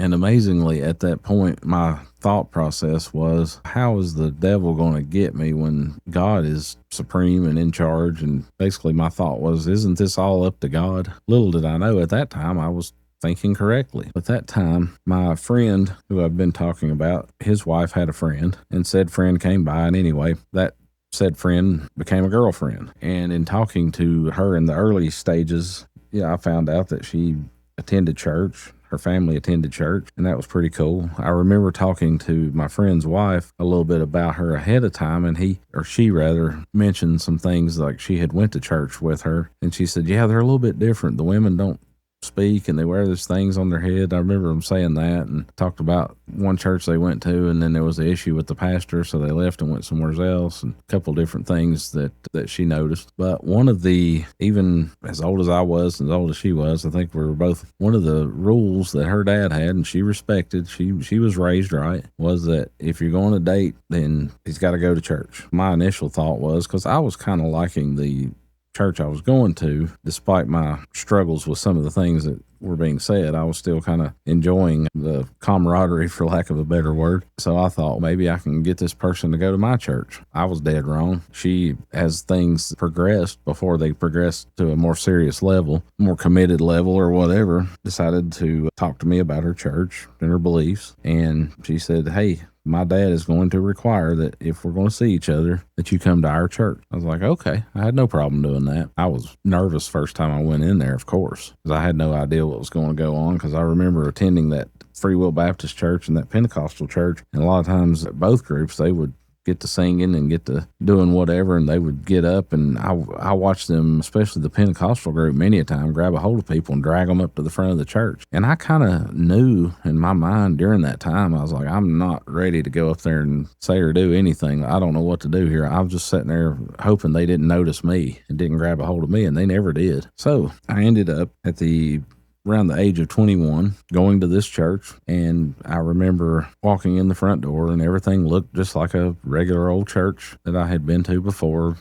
And amazingly, at that point, my thought process was, how is the devil going to get me when God is supreme and in charge? And basically, my thought was, isn't this all up to God? Little did I know at that time I was thinking correctly. At that time, my friend who I've been talking about, his wife had a friend, and said friend came by. And anyway, that said friend became a girlfriend. And in talking to her in the early stages, I found out that she attended church. Her family attended church, and that was pretty cool. I remember talking to my friend's wife a little bit about her ahead of time, and she rather, mentioned some things like she had went to church with her, and she said, yeah, they're a little bit different. The women don't speak and they wear these things on their head. I remember them saying that, and talked about one church they went to, and then there was an issue with the pastor, so they left and went somewhere else, and a couple different things that she noticed. But one of the, even as old as I was and as old as she was, I think we were both, one of the rules that her dad had, and she respected, she was raised right, was that if you're going to date, then he's got to go to church. My initial thought was, because I was kind of liking the church I was going to, despite my struggles with some of the things that were being said, I was still kind of enjoying the camaraderie, for lack of a better word. So I thought maybe I can get this person to go to my church. I was dead wrong. She, as things progressed, before they progressed to a more serious level, more committed level or whatever, decided to talk to me about her church and her beliefs. And she said, hey, my dad is going to require that if we're going to see each other, that you come to our church. I was like, okay. I had no problem doing that. I was nervous first time I went in there, of course, because I had no idea what was going to go on, because I remember attending that Free Will Baptist church and that Pentecostal church, and a lot of times at both groups, they would get to singing and get to doing whatever, and they would get up, and I watched them, especially the Pentecostal group, many a time grab a hold of people and drag them up to the front of the church. And I kind of knew in my mind during that time, I was like, I'm not ready to go up there and say or do anything. I don't know what to do here. I was just sitting there hoping they didn't notice me and didn't grab a hold of me, and they never did. So I ended up at around the age of 21, going to this church, and I remember walking in the front door, and everything looked just like a regular old church that I had been to before.